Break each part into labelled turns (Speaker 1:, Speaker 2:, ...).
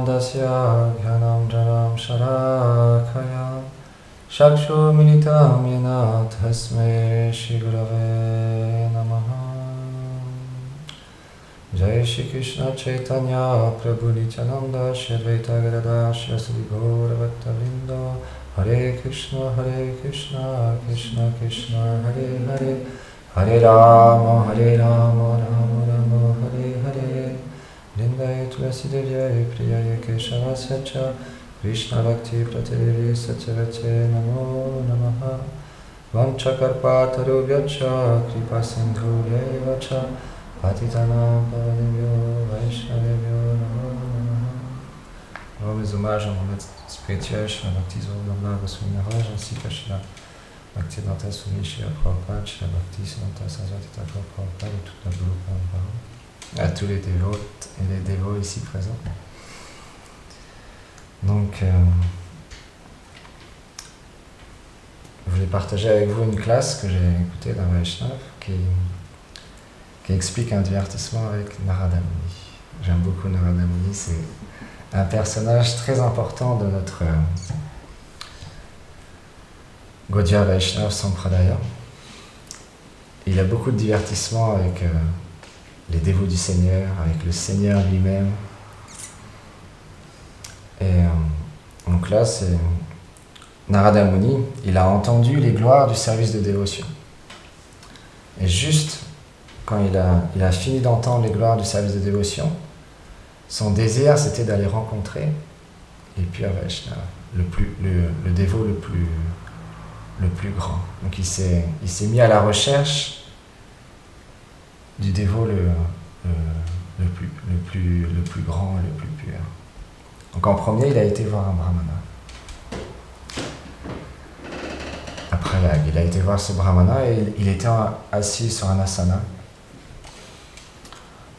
Speaker 1: Anandasya Gyanam Janam Sharakaya Shakshu Militam Yena Tasme Shri Gurave Namaha. Jai Shri Krishna Chaitanya Prabhu Nityananda Shri Advaita Gadadhar Shri Asadi Gaura Bhaktavrinda. Hare Krishna Krishna Krishna Hare Hare, Hare Rama Rama Rama Hare Hare. Lindaye Tulasi Devyaye Priyaye Keshavasya Cha Krishna Bhakti Pratyaviri Satyavate Namo Namaha. Vanchakarpatarubhyacha Kripa Sindhureva Cha Patitanam Pavanebhyo Vaishnavebhyo Namo Namaha. Alors mes hommages à mon maître spirituel, Shri Bhakti Svarupa Goswami Maharaj, ainsi qu'à Shri Bhaktivedanta Swami Shri Prabhupada, Shri Bhakti Siddhanta Saraswati Thakur Prabhupada et toute la Guru Parampara, à tous les dévotes et les dévots ici présents. Donc, je voulais partager avec vous une classe que j'ai écoutée d'un Vaishnav qui explique un divertissement avec Narada Muni. J'aime beaucoup Narada Muni, c'est un personnage très important de notre Gaudiya Vaishnav Sampradaya. Il a beaucoup de divertissements avec les dévots du Seigneur, avec le Seigneur lui-même. Et donc là, c'est Narada Muni, il a entendu les gloires du service de dévotion. Et juste quand il a fini d'entendre les gloires du service de dévotion, son désir, c'était d'aller rencontrer les purs Vaishnavas, le dévot le plus grand. Donc il s'est mis à la recherche du dévot le plus grand, le plus pur. Donc en premier, il a été voir un brahmana. Après il a été voir ce brahmana et il était assis sur un asana,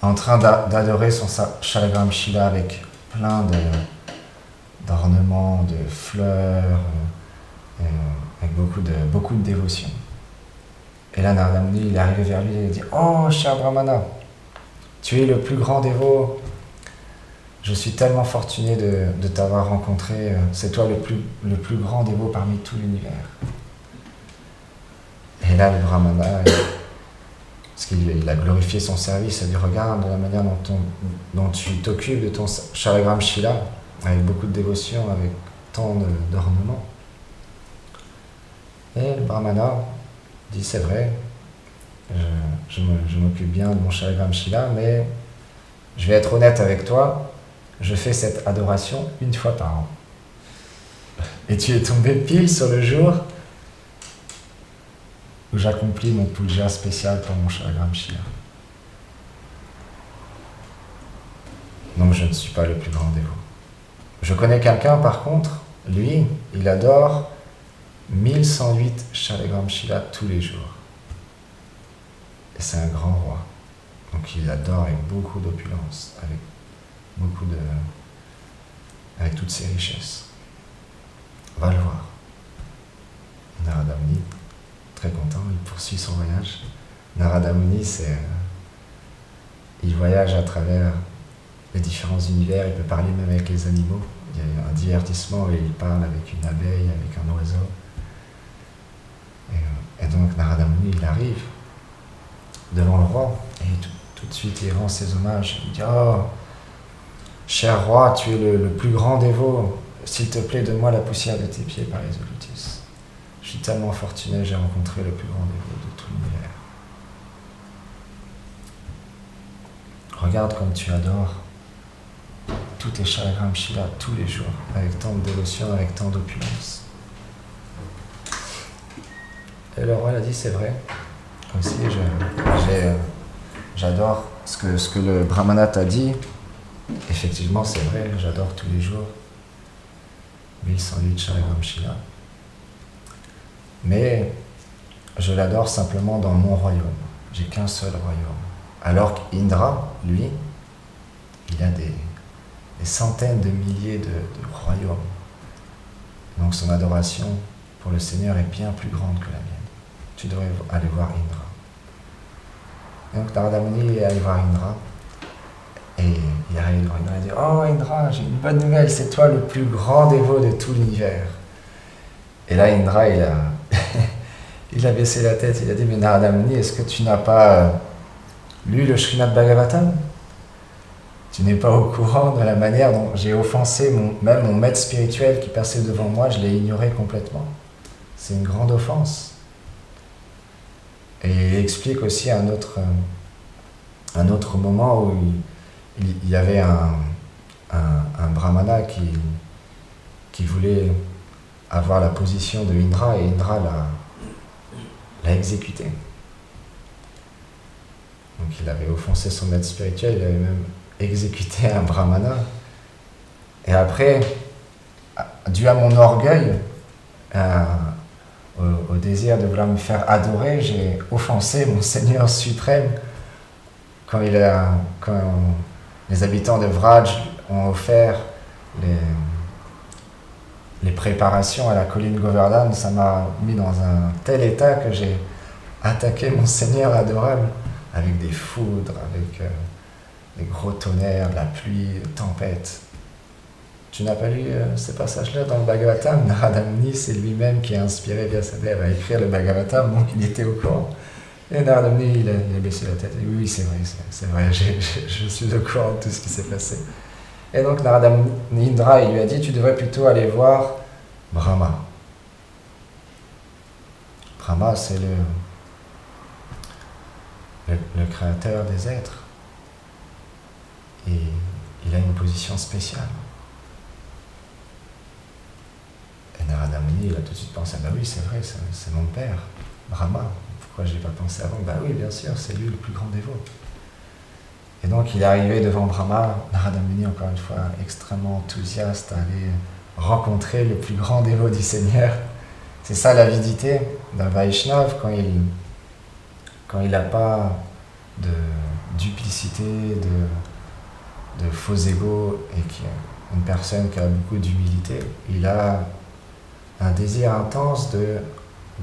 Speaker 1: en train d'adorer son Shalagram Shila avec plein d'ornements, de fleurs, avec beaucoup de dévotion. Et là, Narada Muni, il est arrivé vers lui et il a dit « Oh, cher Brahmana, tu es le plus grand dévot. Je suis tellement fortuné de t'avoir rencontré. C'est toi le plus grand dévot parmi tout l'univers. » Et là, le Brahmana, parce qu'il a glorifié son service, il a dit « Regarde la manière dont tu t'occupes de ton Shalagram Shila, avec beaucoup de dévotion, avec tant d'ornements. » Et le Brahmana dit « C'est vrai, je m'occupe bien de mon Shalagram Shila, mais je vais être honnête avec toi, je fais cette adoration une fois par an. Et tu es tombé pile sur le jour où j'accomplis mon puja spécial pour mon Shalagram Shila. Donc je ne suis pas le plus grand dévot. Je connais quelqu'un par contre, lui, il adore 1108 Shalagram Shila tous les jours. Et c'est un grand roi. Donc il adore avec beaucoup d'opulence, avec toutes ses richesses. Va le voir. Narada Muni, très content, il poursuit son voyage. Narada Muni, il voyage à travers les différents univers, il peut parler même avec les animaux. Il y a un divertissement où il parle avec une abeille, avec un oiseau. Et donc Narada Muni, il arrive devant le roi et tout de suite il rend ses hommages. Il dit « Oh, cher roi, tu es le plus grand dévot. S'il te plaît, donne-moi la poussière de tes pieds par les lotus. Je suis tellement fortuné, j'ai rencontré le plus grand dévot de tout l'univers. Regarde comme tu adores tous tes Shalagram Shila tous les jours, avec tant de dévotion, avec tant d'opulence. » Et le roi a dit « C'est vrai, aussi j'adore ce que le Brahmana t'a dit. Effectivement, c'est vrai, j'adore tous les jours 1108 Shalagram Shila. Mais je l'adore simplement dans mon royaume. J'ai qu'un seul royaume. Alors qu'Indra, lui, il a des centaines de milliers de royaumes. Donc son adoration pour le Seigneur est bien plus grande que la mienne. Tu devrais aller voir Indra. Et donc Narada Muni est allé voir Indra et il arrive devant Indra et dit « Oh Indra, j'ai une bonne nouvelle, c'est toi le plus grand dévot de tout l'univers. » Et là Indra, il a baissé la tête, il a dit « Mais Narada Muni, est-ce que tu n'as pas lu le Srimad Bhagavatam ? Tu n'es pas au courant de la manière dont j'ai offensé même mon maître spirituel qui passait devant moi, je l'ai ignoré complètement. C'est une grande offense. » Et il explique aussi un autre moment où il y avait un brahmana qui voulait avoir la position de Indra et Indra l'a exécuté. Donc il avait offensé son maître spirituel, il avait même exécuté un brahmana. Et après, dû à mon orgueil, au désir de vouloir me faire adorer, j'ai offensé mon Seigneur suprême quand les habitants de Vraj ont offert les préparations à la colline Govardhan. Ça m'a mis dans un tel état que j'ai attaqué mon Seigneur adorable avec des foudres, avec des gros tonnerres, de la pluie, de tempêtes. Tu n'as pas lu ces passages-là dans le Bhagavatam? Narada Muni, c'est lui-même qui a inspiré Vyasadeva à écrire le Bhagavatam, donc il était au courant. Et Narada Muni, il a baissé la tête. Et oui, c'est vrai, je suis au courant de tout ce qui s'est passé. Et donc Narada Muni, Indra, il lui a dit, tu devrais plutôt aller voir Brahma. Brahma, c'est le créateur des êtres. Et il a une position spéciale. Et Narada Muni, il a tout de suite pensé, bah oui, c'est vrai, c'est mon père, Brahma. Pourquoi je n'ai pas pensé avant? Bah oui, bien sûr, c'est lui le plus grand dévot. Et donc il est arrivé devant Brahma, Narada Muni, encore une fois, extrêmement enthousiaste à aller rencontrer le plus grand dévot du Seigneur. C'est ça l'avidité d'un Vaishnav quand il n'a pas de duplicité, de faux égos, et qui est une personne qui a beaucoup d'humilité. Il a un désir intense de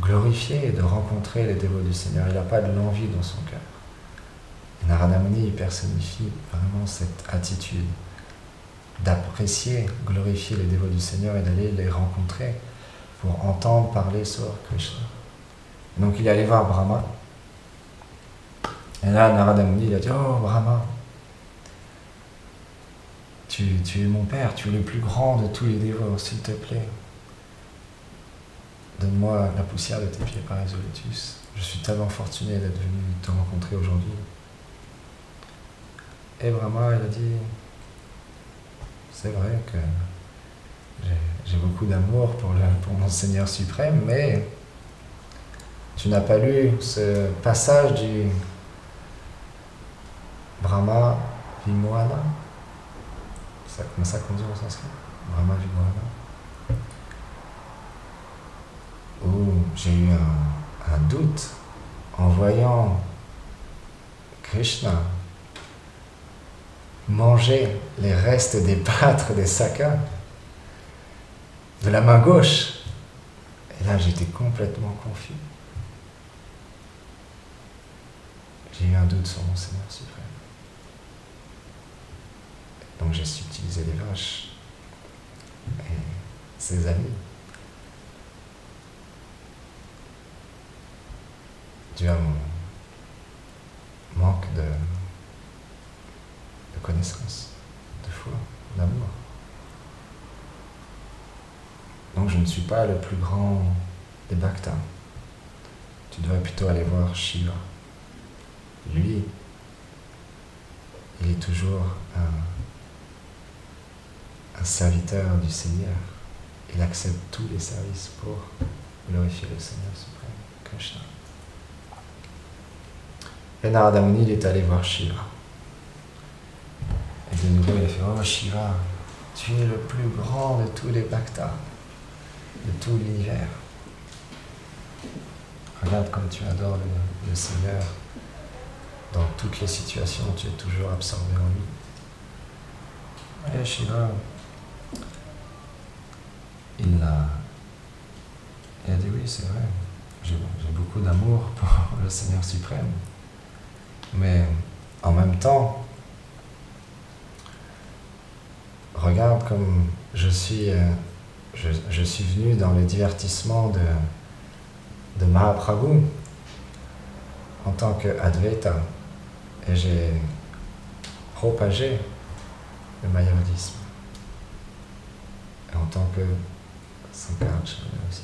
Speaker 1: glorifier et de rencontrer les dévots du Seigneur. Il n'a pas de l'envie dans son cœur. Et Narada Muni personnifie vraiment cette attitude d'apprécier, glorifier les dévots du Seigneur et d'aller les rencontrer pour entendre parler sur Krishna. Donc il est allé voir Brahma. Et là, Narada Muni, il a dit, oh Brahma, tu es mon père, tu es le plus grand de tous les dévots, s'il te plaît. Donne-moi la poussière de tes pieds, Paraiso Lotus. Je suis tellement fortuné d'être venu te rencontrer aujourd'hui. Et Brahma, il a dit, c'est vrai que j'ai beaucoup d'amour pour mon Seigneur suprême, mais tu n'as pas lu ce passage du Brahma Vimohana. C'est comme ça qu'on dit en sanskrit, Brahma Vimohana. Où j'ai eu un doute en voyant Krishna manger les restes des plâtres des sakas de la main gauche. Et là, j'étais complètement confus. J'ai eu un doute sur mon Seigneur suprême. Donc j'ai subtilisé les vaches et ses amis. Dû à mon manque de connaissance, de foi, d'amour. Donc je ne suis pas le plus grand des bhaktas. Tu devrais plutôt aller voir Shiva. Lui, il est toujours un serviteur du Seigneur. Il accepte tous les services pour glorifier le Seigneur suprême, Krishna. Et Narada Muni, il est allé voir Shiva. Et de nouveau, il a fait, oh Shiva, tu es le plus grand de tous les bhaktas, de tout l'univers. Regarde comme tu adores le Seigneur. Dans toutes les situations, tu es toujours absorbé en lui. Et Shiva, il a dit oui, c'est vrai, j'ai beaucoup d'amour pour le Seigneur suprême. Mais en même temps, regarde comme je suis venu dans le divertissement de Mahaprabhu en tant que Advaita et j'ai propagé le mayavadisme et en tant que Sankaracharya aussi.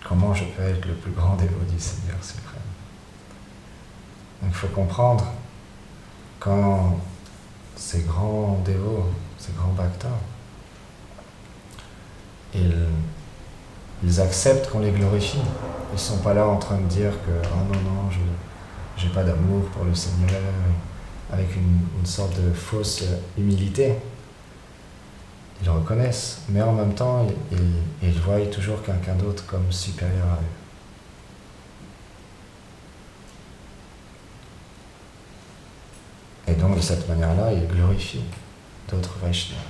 Speaker 1: Comment je peux être le plus grand dévot du Seigneur suprême? Donc il faut comprendre quand ces grands dévots, ces grands bhaktas, ils acceptent qu'on les glorifie. Ils ne sont pas là en train de dire que « oh non, je n'ai pas d'amour pour le Seigneur », avec une sorte de fausse humilité. Ils reconnaissent, mais en même temps, ils voient toujours quelqu'un d'autre comme supérieur à eux. Et donc, de cette manière-là, ils glorifient d'autres Vaishnavas.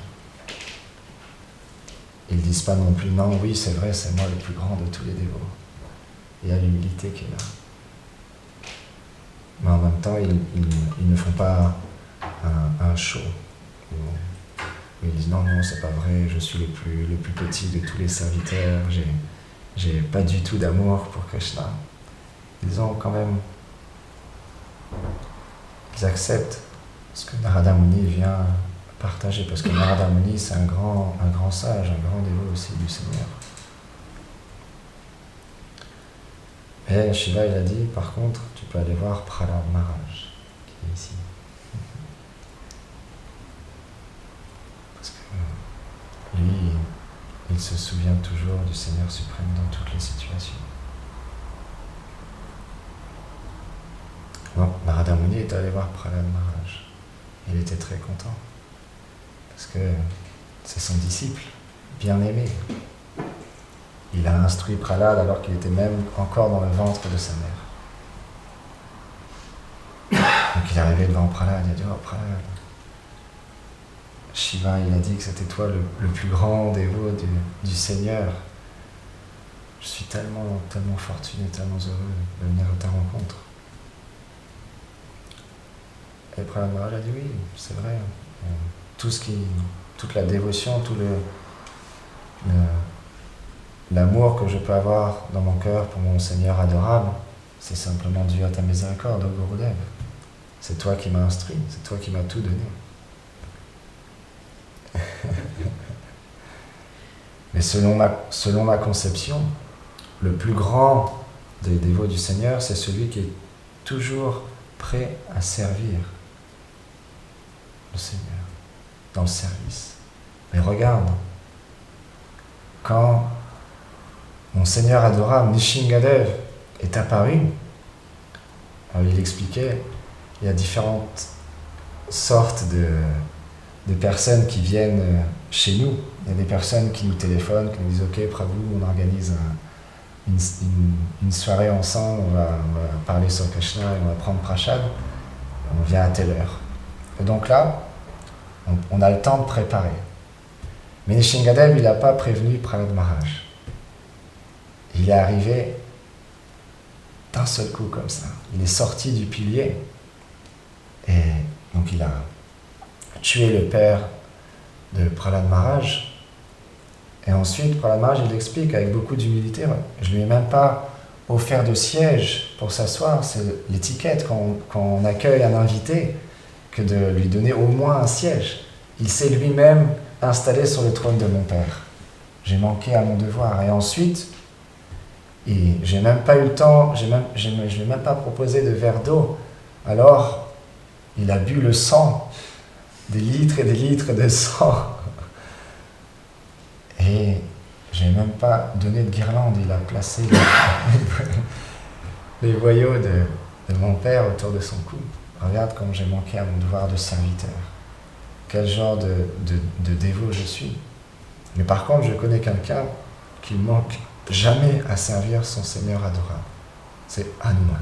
Speaker 1: Ils ne disent pas non plus « non, oui, c'est vrai, c'est moi le plus grand de tous les dévots ». Il y a l'humilité qui est là. Mais en même temps, ils ne font pas un show. Ils disent non, c'est pas vrai, je suis le plus petit de tous les serviteurs, j'ai pas du tout d'amour pour Krishna. Ils ont quand même, ils acceptent ce que Narada Muni vient partager, parce que Narada Muni c'est un grand sage, un grand dévot aussi du Seigneur. Et Shiva il a dit, par contre, tu peux aller voir Prahlad Maharaj, qui est ici. Parce que lui, il se souvient toujours du Seigneur suprême dans toutes les situations. Donc, Narada Muni est allé voir Prahlad Maharaj. Il était très content, parce que c'est son disciple, bien-aimé. Il a instruit Prahlad alors qu'il était même encore dans le ventre de sa mère. Donc il est arrivé devant Prahlad, il a dit « Oh Prahlad, Shiva il a dit que c'était toi le plus grand dévot du Seigneur. Je suis tellement fortuné, tellement heureux de venir à ta rencontre. » Et Prahlad Maharaj a dit « Oui, c'est vrai. Toute la dévotion, tout l'amour que je peux avoir dans mon cœur pour mon Seigneur adorable, c'est simplement dû à ta miséricorde, ô Gurudev. C'est toi qui m'as instruit, c'est toi qui m'as tout donné. » Mais selon ma conception, le plus grand des dévots du Seigneur, c'est celui qui est toujours prêt à servir le Seigneur, dans le service. Mais regarde, quand mon Seigneur adorable, Nishingadev, est apparu, alors il expliquait, il y a différentes sortes de personnes qui viennent chez nous. Il y a des personnes qui nous téléphonent, qui nous disent « Ok, Prabhu, on organise une soirée ensemble, on va parler sur Krishna et on va prendre Prashad, on vient à telle heure. » Et donc là, on a le temps de préparer. Mais Nishingadev, il n'a pas prévenu Prahlad Maharaj. Il est arrivé d'un seul coup comme ça. Il est sorti du pilier et donc il a tué le père de Prahlad Maharaj. Et ensuite, Prahlad Maharaj, il explique avec beaucoup d'humilité, je ne lui ai même pas offert de siège pour s'asseoir, c'est l'étiquette quand on accueille un invité, que de lui donner au moins un siège. Il s'est lui-même installé sur le trône de mon père. J'ai manqué à mon devoir. Et ensuite, j'ai même pas eu le temps, je ne lui ai même pas proposé de verre d'eau. Alors, il a bu le sang, des litres et des litres de sang. Et j'ai même pas donné de guirlande, il a placé les voyaux de mon père autour de son cou. Regarde comme j'ai manqué à mon devoir de serviteur. Quel genre de dévot je suis. Mais par contre, je connais quelqu'un qui ne manque jamais à servir son Seigneur adorable. C'est Hanuman.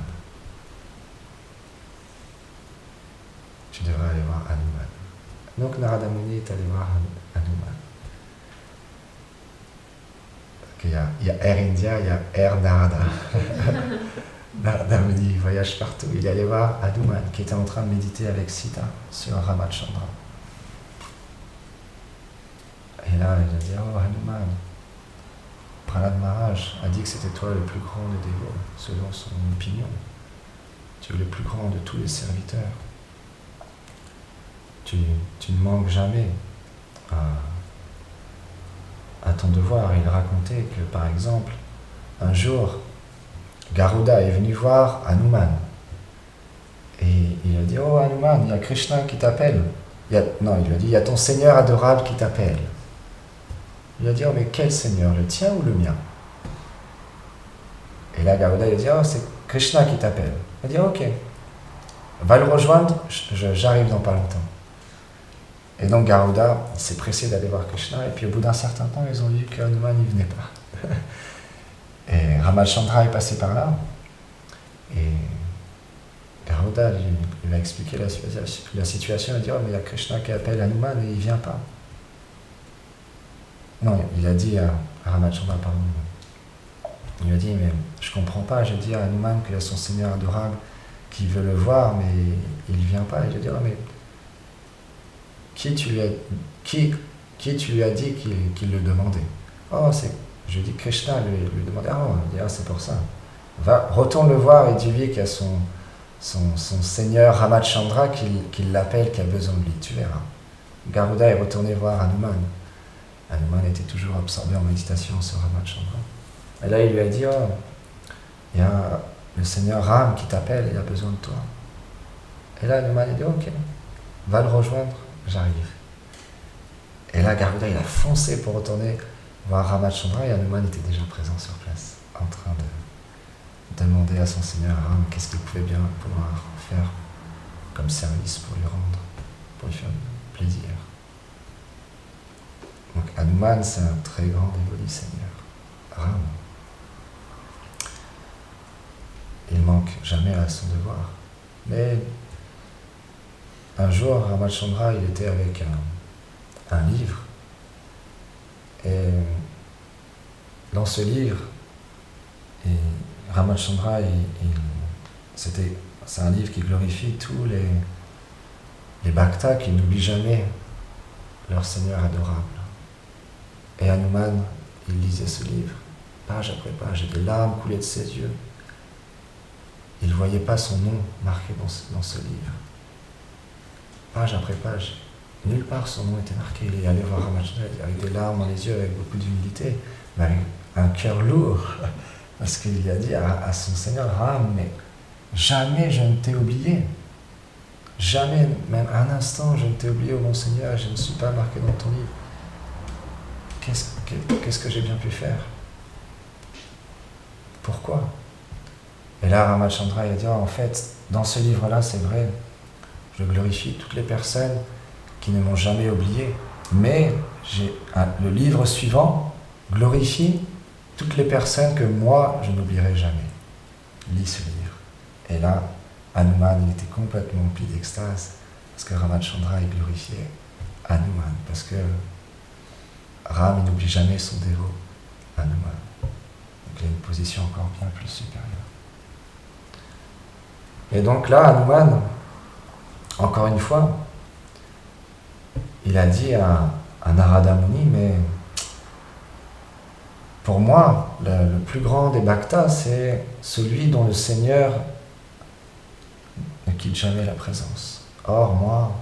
Speaker 1: Tu devrais aller voir Hanuman. Donc Narada Muni est allé voir Hanuman. Il y a Air India, il y a Air Narada. Narada Muni voyage partout. Il est allé voir Hanuman qui était en train de méditer avec Sita sur Ramachandra. Et là, il a dit, oh Hanuman, Prahlad Maharaj a dit que c'était toi le plus grand des dévots, selon son opinion. Tu es le plus grand de tous les serviteurs. Tu ne manques jamais à ton devoir. Il racontait que, par exemple, un jour, Garuda est venu voir Hanuman. Et il a dit, oh Hanuman, il y a Krishna qui t'appelle. Non, il lui a dit, il y a ton Seigneur adorable qui t'appelle. Il a dit, oh mais quel Seigneur, le tien ou le mien? Et là, Garuda, il a dit, oh c'est Krishna qui t'appelle. Il a dit, ok, va le rejoindre, j'arrive dans pas longtemps. Et donc Garuda, il s'est pressé d'aller voir Krishna, et puis au bout d'un certain temps, ils ont vu que Hanuman n'y venait pas. Et Ramachandra est passé par là, et Garuda lui a expliqué la situation, il a dit, oh mais il y a Krishna qui appelle Hanuman et il ne vient pas. Non, il a dit à Ramachandra, pardon, il a dit, mais je comprends pas, j'ai dit à Hanuman qu'il y a son Seigneur adorable qui veut le voir, mais il ne vient pas. Et je dis, oh, mais qui tu lui as dit qu'il le demandait? Oh, je dis Krishna lui demandait. Ah, oh, c'est pour ça. Retourne le voir et dis-lui qu'il y a son Seigneur Ramachandra qui l'appelle, qui a besoin de lui, tu verras. Garuda est retourné voir Hanuman. Hanuman était toujours absorbé en méditation sur Ramachandra. Et là, il lui a dit, oh, il y a le Seigneur Ram qui t'appelle, il a besoin de toi. Et là, Hanuman a dit, ok, va le rejoindre, j'arrive. Et là, Garuda, il a foncé pour retourner voir Ramachandra, et Hanuman était déjà présent sur place, en train de demander à son Seigneur Ram qu'est-ce qu'il pouvait bien pouvoir faire comme service pour lui rendre, pour lui faire plaisir. Donc Hanuman, c'est un très grand dévot du Seigneur Ram. Il manque jamais à son devoir. Mais un jour, Ramachandra, il était avec un livre. Et dans ce livre, Ramachandra, c'est un livre qui glorifie tous les bhaktas qui n'oublient jamais leur Seigneur adorable. Et Hanuman, il lisait ce livre, page après page, et des larmes coulaient de ses yeux. Il ne voyait pas son nom marqué dans ce livre. Page après page, nulle part son nom était marqué. Il est allé voir Ramachandra avec des larmes dans les yeux, avec beaucoup d'humilité, mais avec un cœur lourd, parce qu'il lui a dit à son Seigneur, Ram, mais jamais je ne t'ai oublié. Jamais, même un instant, je ne t'ai oublié, ô mon Seigneur, je ne suis pas marqué dans ton livre. Qu'est-ce que j'ai bien pu faire? Pourquoi? Et là, Ramachandra, il a dit, oh, en fait, dans ce livre-là, c'est vrai, je glorifie toutes les personnes qui ne m'ont jamais oublié, mais le livre suivant glorifie toutes les personnes que moi, je n'oublierai jamais. Lis ce livre. Et là, Hanuman, il était complètement empli d'extase, parce que Ramachandra, il glorifiait Hanuman, parce que Ram, il n'oublie jamais son dévot, Hanuman. Donc il a une position encore bien plus supérieure. Et donc là, Hanuman, encore une fois, il a dit à Narada Muni, mais pour moi, le plus grand des bhaktas, c'est celui dont le Seigneur ne quitte jamais la présence. Or, moi,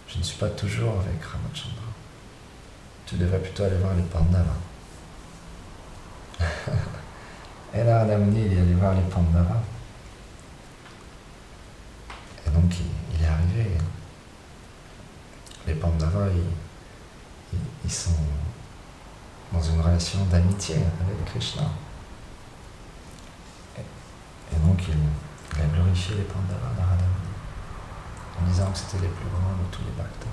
Speaker 1: je ne suis pas toujours avec Ramachandra. Tu devrais plutôt aller voir les Pandavas. Et Narada Muni, il est allé voir les Pandavas. Et donc, il est arrivé. Les Pandavas, ils sont dans une relation d'amitié avec Krishna. Et donc, il a glorifié les Pandavas, Narada Muni, en disant que c'était les plus grands de tous les bhaktas.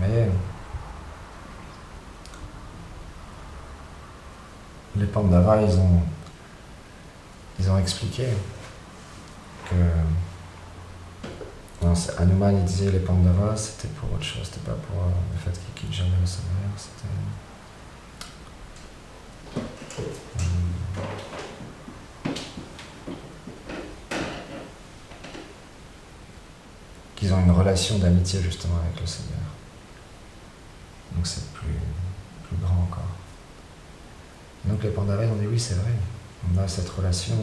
Speaker 1: Mais les Pandavas, ils ont expliqué que Hanuman, il disait les Pandavas, c'était pour autre chose, c'était pas pour le fait qu'ils quittent jamais le Seigneur, c'était qu'ils ont une relation d'amitié justement avec le Seigneur. Donc c'est plus grand encore. Donc les Pandavas ont dit oui, c'est vrai, on a cette relation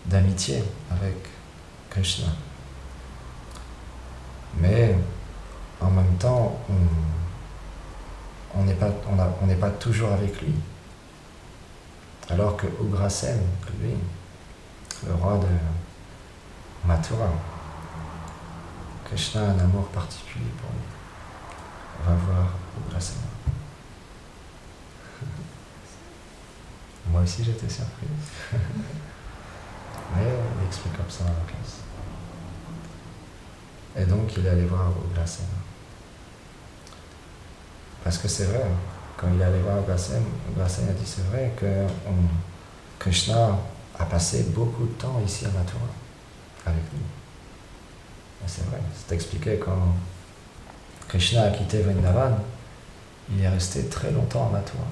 Speaker 1: d'amitié avec Krishna. Mais en même temps, on n'est pas toujours avec lui. Alors que Ugrasen, lui, le roi de Mathura, Krishna a un amour particulier pour lui. On va voir Ugrasen. Moi aussi j'étais surpris. Mais il explique comme ça dans la classe. Et donc il est allé voir Ugrasen. Parce que c'est vrai, quand il est allé voir Ugrasen a dit c'est vrai que Krishna a passé beaucoup de temps ici à Mathura avec nous. Et c'est vrai, c'est expliqué quand Krishna a quitté Vrindavan, il est resté très longtemps à Mathura.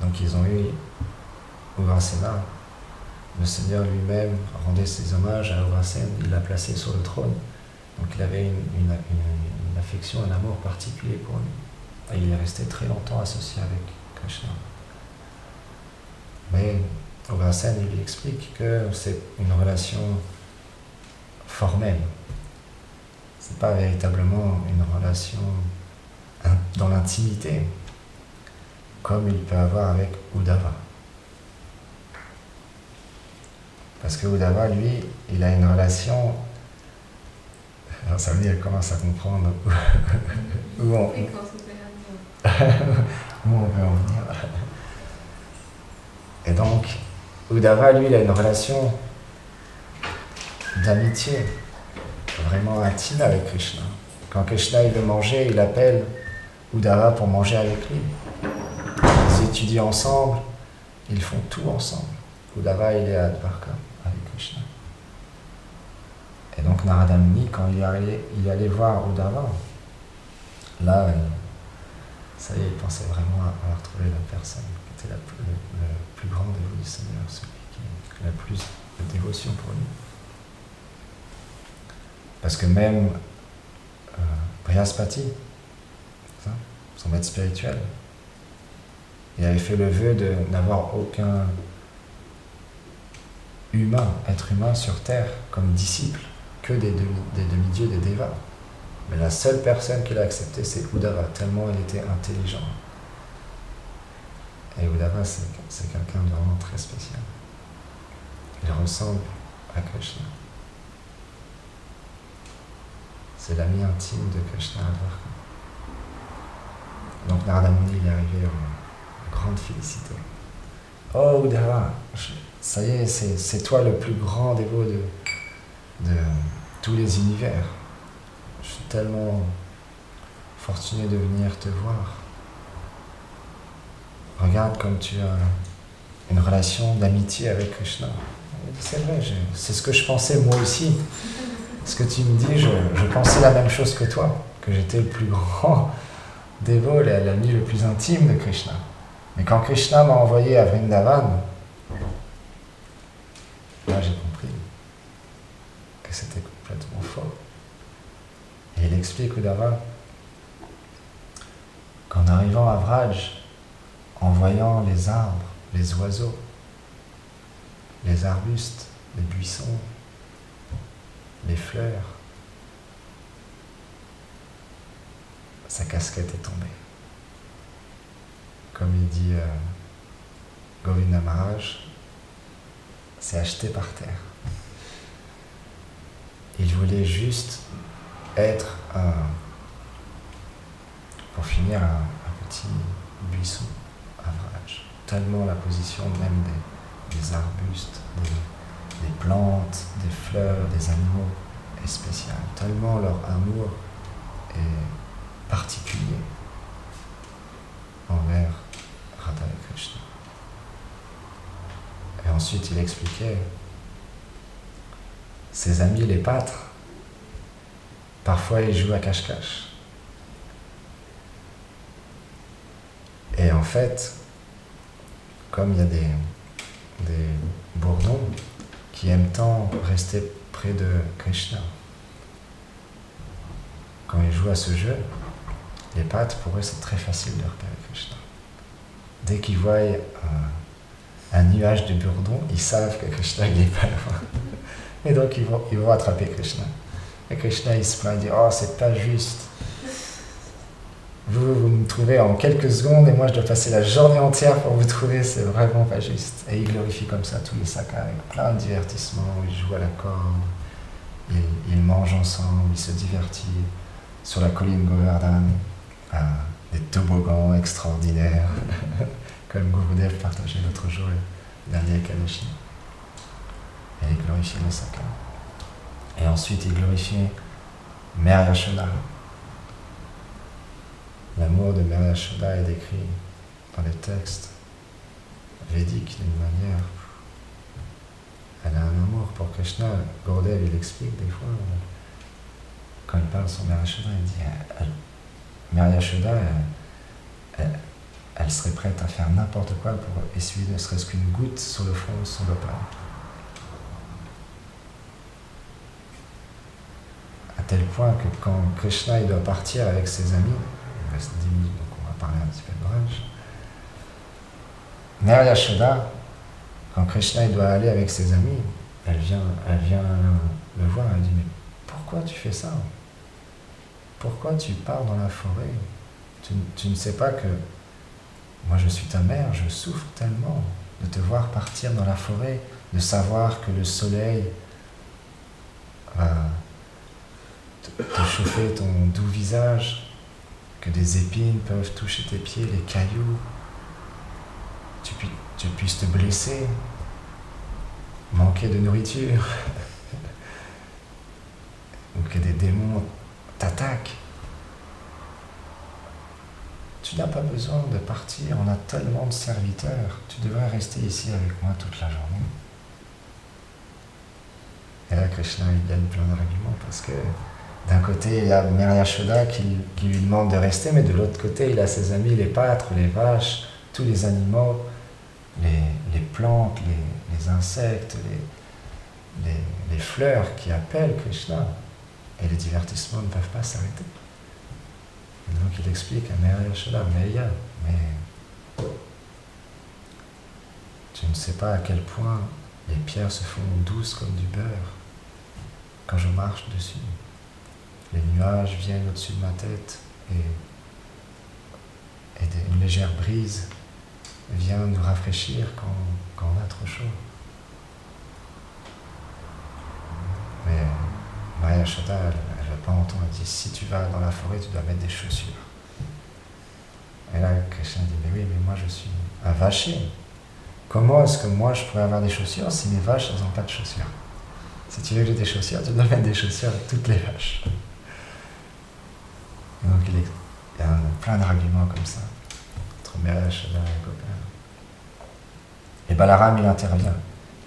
Speaker 1: Donc ils ont eu Ugrasena, le Seigneur lui-même rendait ses hommages à Ugrasen, il l'a placé sur le trône. Donc il avait une affection, un amour particulier pour lui. Et il est resté très longtemps associé avec Krishna. Mais Ugrasen, il lui explique que c'est une relation formelle. C'est pas véritablement une relation dans l'intimité, comme il peut avoir avec Uddhava. Parce que Uddhava, lui, il a une relation... Alors ça veut dire qu'il commence à comprendre où on peut en venir. Et donc, Uddhava, lui, il a une relation d'amitié, vraiment intime avec Krishna. Quand Krishna il veut manger, il appelle Uddhava pour manger avec lui. Ils étudient ensemble, ils font tout ensemble. Uddhava, il est à Dvarka avec Krishna. Et donc Narada Muni, quand il est allé voir Uddhava, là, ça y est, il pensait vraiment avoir trouvé la personne qui était le plus grand dévot du Seigneur, celui qui a le plus de dévotion pour lui. Parce que même Brihaspati, son maître spirituel, il avait fait le vœu de n'avoir aucun être humain sur terre comme disciple, que des demi-dieux, des dévas. Mais la seule personne qu'il a acceptée, c'est Uddhava, tellement il était intelligent. Et Uddhava, c'est quelqu'un de vraiment très spécial. Il ressemble à Krishna. C'est l'ami intime de Krishna à Dvarka. Donc Narada Muni, il est arrivé en grande félicité. Oh Uddhava, ça y est, c'est toi le plus grand dévot de tous les univers. Je suis tellement fortuné de venir te voir. Regarde comme tu as une relation d'amitié avec Krishna. C'est vrai, c'est ce que je pensais moi aussi. Ce que tu me dis, je pensais la même chose que toi, que j'étais le plus grand dévot, l'ami le plus intime de Krishna. Mais quand Krishna m'a envoyé à Vrindavan, là j'ai compris que c'était complètement faux. Et il explique Uddhava qu'en arrivant à Vraj, en voyant les arbres, les oiseaux, les arbustes, les buissons, les fleurs, sa casquette est tombée. Comme il dit Govinda Maharaj, c'est acheté par terre. Il voulait juste être pour finir un petit buisson à Vraj. Tellement la position même des arbustes, des plantes, des fleurs, des animaux est spéciale. Tellement leur amour est particulier envers Radha et Krishna. Et ensuite il expliquait ses amis les pâtres, parfois ils jouent à cache-cache. Et en fait, comme il y a des bourdons qui aiment tant rester près de Krishna, quand ils jouent à ce jeu, les pâtres, pour eux, c'est très facile de repérer Krishna. Dès qu'ils voient un nuage de bourdon, ils savent que Krishna il est pas loin. Et donc ils vont attraper Krishna. Et Krishna il se plaint, il dit oh c'est pas juste. Vous me trouvez en quelques secondes et moi je dois passer la journée entière pour vous trouver, c'est vraiment pas juste. Et il glorifie comme ça tous les sakas avec plein de divertissements, ils jouent à la corde, ils mangent ensemble, ils se divertissent sur la colline Govardhan, des toboggans extraordinaires, comme Gurudev partageait l'autre jour, le dernier Ekadashi. Et il glorifie les sakas. Et ensuite il glorifie Mère Yashoda. L'amour de Mère Yashoda est décrit dans les textes védiques d'une manière. Elle a un amour pour Krishna. Gurudev il explique des fois, quand il parle sur Mère Yashoda, il dit Mère Yashoda, elle serait prête à faire n'importe quoi pour essuyer ne serait-ce qu'une goutte sur le front de son lopin. À tel point que quand Krishna il doit partir avec ses amis, il reste 10 minutes donc on va parler un petit peu de Braj. Mère Yashoda, quand Krishna il doit aller avec ses amis, elle vient le voir, elle dit mais pourquoi tu fais ça? Pourquoi tu pars dans la forêt? Tu ne sais pas que moi je suis ta mère, je souffre tellement de te voir partir dans la forêt, de savoir que le soleil va te chauffer ton doux visage, que des épines peuvent toucher tes pieds, les cailloux, tu puisses te blesser, manquer de nourriture, ou que des démons t'attaquent. Tu n'as pas besoin de partir, on a tellement de serviteurs, tu devrais rester ici avec moi toute la journée. Et là, Krishna, il gagne plein d'arguments parce que d'un côté, il y a Mère Yashoda qui lui demande de rester, mais de l'autre côté, il a ses amis, les pâtres, les vaches, tous les animaux, les plantes, les insectes, les fleurs qui appellent Krishna. Et les divertissements ne peuvent pas s'arrêter. Et donc il explique à Mère Yashoda, mais tu ne sais pas à quel point les pierres se font douces comme du beurre quand je marche dessus. Les nuages viennent au-dessus de ma tête et une légère brise vient nous rafraîchir quand on a trop chaud. Mais Mère Yashoda, elle ne va pas entendre, elle dit si tu vas dans la forêt, tu dois mettre des chaussures. Et là, Krishna dit mais oui, mais moi je suis un vacher. Comment est-ce que moi je pourrais avoir des chaussures si mes vaches elles n'ont pas de chaussures? Si tu veux que j'ai des chaussures, tu dois mettre des chaussures avec toutes les vaches. Et donc il y a plein d'arguments comme ça entre Mère Yashoda et Gopal. Et Balaram il intervient.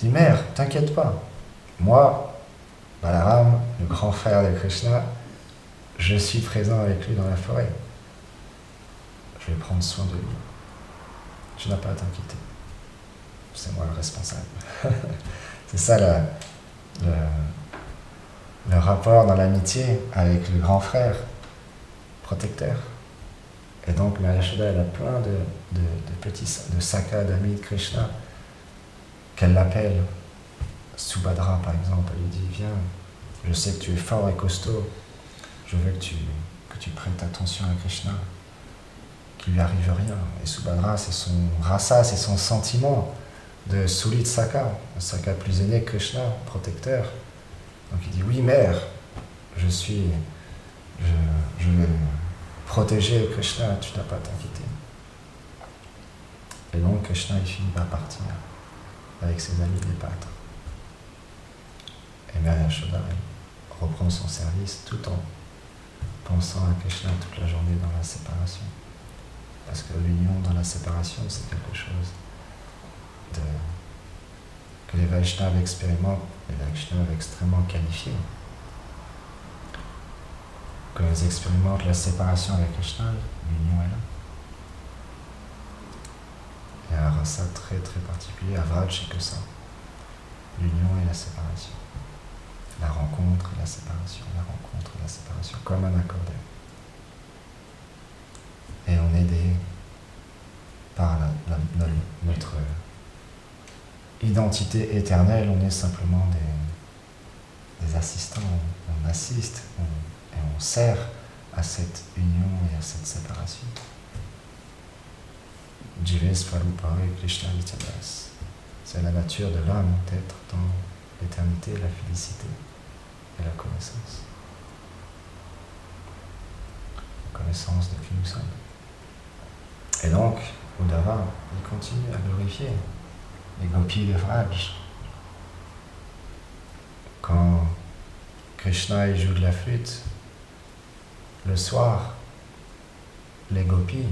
Speaker 1: Il dit mère, t'inquiète pas. Moi, Balaram, le grand frère de Krishna, je suis présent avec lui dans la forêt. Je vais prendre soin de lui. Tu n'as pas à t'inquiéter. C'est moi le responsable. C'est ça le rapport dans l'amitié avec le grand frère protecteur. Et donc Mère Yashoda, elle a plein de sakas d'amis de Krishna qu'elle l'appelle. Subhadra par exemple, elle lui dit viens, je sais que tu es fort et costaud, je veux que tu prêtes attention à Krishna, qu'il lui arrive rien. Et Subhadra, c'est son rasa, c'est son sentiment de Sulit Saka, le Saka plus aîné que Krishna, protecteur. Donc il dit oui mère, je veux protéger Krishna, tu n'as pas à t'inquiéter. Et donc Krishna il finit par partir avec ses amis les pâtres. Et Mère Yashoda reprend son service tout en pensant à Krishna toute la journée dans la séparation. Parce que l'union dans la séparation, c'est quelque chose que les Vaishnavas expérimentent, les Vaishnavas extrêmement qualifiés. Quand ils expérimentent la séparation avec Krishna, l'union est là. Il y a un rasa très très particulier, à Vraj, c'est que ça. L'union et la séparation. La rencontre et la séparation, la rencontre et la séparation, comme un accordéon. notre identité éternelle, on est simplement des assistants, on assiste et on sert à cette union et à cette séparation. Jive Svarupare Krishna Vicharas. C'est la nature de l'âme d'être dans l'éternité, la félicité et la connaissance. La connaissance de qui nous sommes. Et donc, Uddhava, il continue à glorifier les gopis de Vraj. Quand Krishna il joue de la flûte, le soir, les gopis,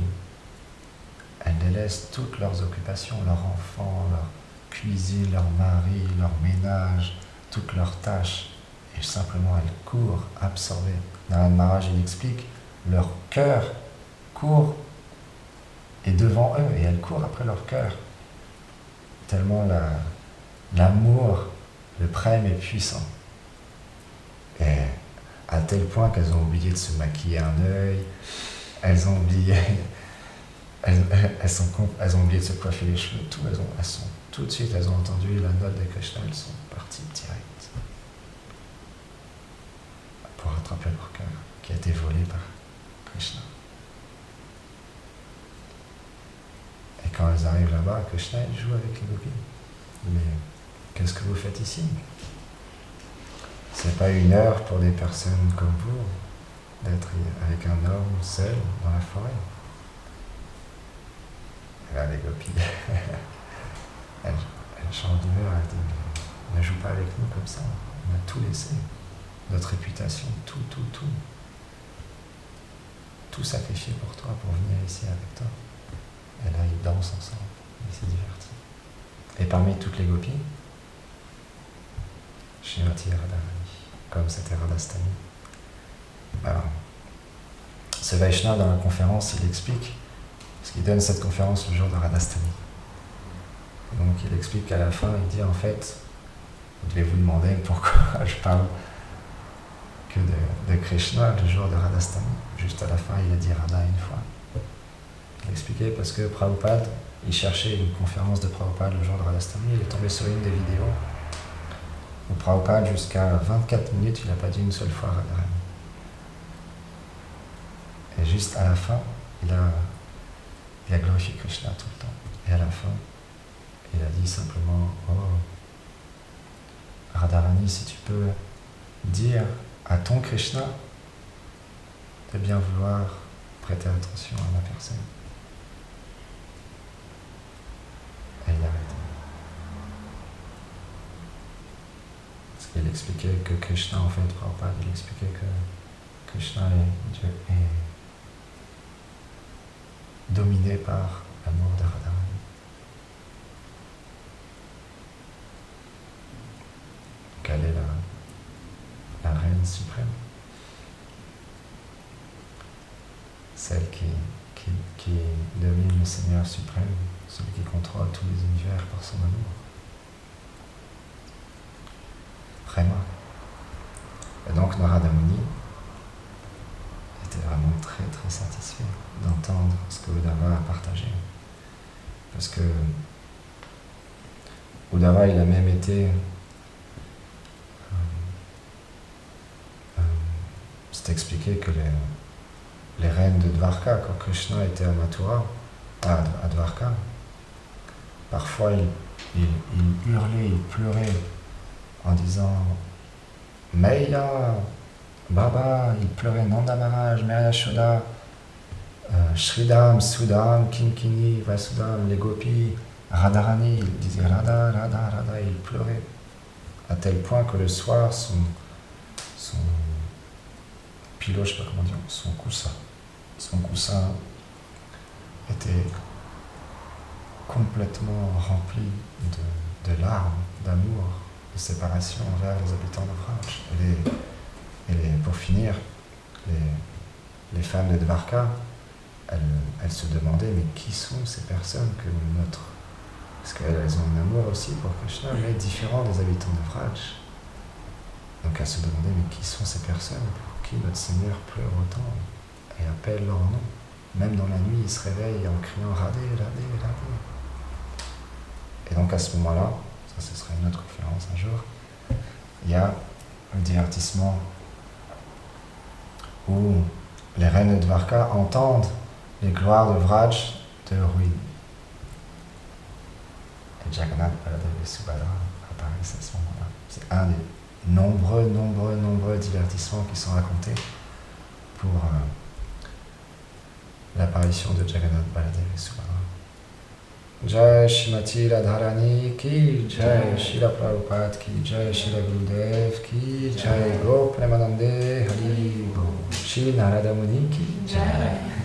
Speaker 1: elles délaissent toutes leurs occupations, leurs enfants, leur cuisine, leur mari, leur ménage, toutes leurs tâches, et simplement elles courent, absorbées. Narad Maharaj, il explique, leur cœur court et devant eux, et elles courent après leur cœur. Tellement l'amour, le prême est puissant. Et à tel point qu'elles ont oublié de se maquiller un œil, elles ont oublié, elles ont oublié de se coiffer les cheveux, tout de suite, elles ont entendu la note de Krishna, elles sont parties direct pour rattraper leur cœur qui a été volé par Krishna. Et quand elles arrivent là-bas, Krishna il joue avec les gopis. Mais qu'est-ce que vous faites ici? C'est pas une heure pour des personnes comme vous d'être avec un homme seul dans la forêt. Et là, les gopis, elles changent d'humeur, elles disent, ne joue pas avec nous comme ça, on a tout laissé, notre réputation, tout sacrifié pour toi, pour venir ici avec toi. Et là, ils dansent ensemble, ils se divertissent. Et parmi toutes les gopis, Shrimati Radharani, comme c'était Radhastani. Alors, ce Vaishnava dans la conférence, il explique, parce qu'il donne cette conférence le jour de Radhastani. Donc il explique qu'à la fin, il dit en fait, vous devez vous demander pourquoi je parle que de Krishna le jour de Radhastani. Juste à la fin, il a dit Radha une fois. Il expliquait parce que Prabhupada, il cherchait une conférence de Prabhupada le jour de Radhastani, il est tombé sur une des vidéos où Prabhupada, jusqu'à 24 minutes, il n'a pas dit une seule fois Radharani. Et juste à la fin, il a glorifié Krishna tout le temps. Et à la fin, il a dit simplement, oh, Radharani, si tu peux dire à ton Krishna de bien vouloir prêter attention à ma personne. Et il a arrêté. Parce qu'il expliquait que Krishna, en fait, Prabhupada, il expliquait que Krishna Dieu est dominé par l'amour de Radharani. Quelle est la reine suprême? Celle qui domine le Seigneur suprême, celui qui contrôle tous les univers par son amour. Vraiment. Et donc Narada Muni était vraiment très très satisfait d'entendre ce que Uddhava a partagé. Parce que Uddhava, il a même été c'est expliqué que les reines de Dvarka, quand Krishna était à Mathura, à Dvarka, parfois il hurlait, il pleurait en disant Meya, Baba, il pleurait Nanda Maharaj, Maya Shoda, Shridam, Sudam, Kinkini, Vasudam, les gopis, Radharani, il disait Radha, Radha, Radha, il pleurait à tel point que le soir, son pilot, je ne sais pas comment dire, son coussin était complètement rempli de larmes, d'amour, de séparation envers les habitants de Vraj. Et pour finir, les femmes de Dvarka, elles se demandaient, mais qui sont ces personnes que notre... Parce qu'elles ont un amour aussi pour Krishna, mais différent des habitants de Vraj. Donc elles se demandaient, mais qui sont ces personnes pour qui notre Seigneur pleure autant et appelle leur nom. Même dans la nuit, il se réveille en criant Radhe, Radhe, Radhe. Et donc à ce moment-là, ça ce sera une autre conférence un jour, il y a un divertissement où les reines de Dvarka entendent les gloires de Vraj de ruine. Et Jagannath Baladev et Subhadra apparaissent à ce moment-là. C'est un des nombreux divertissements qui sont racontés pour l'apparition de Jagannath Baladev et Subhadra. Jai Shrimati Radharani ki Jai, Srila Prabhupada ki Jai, Srila Gurudev ki Jai, Go Premanande Hari Bo, Shri Narada Muni ki Jai.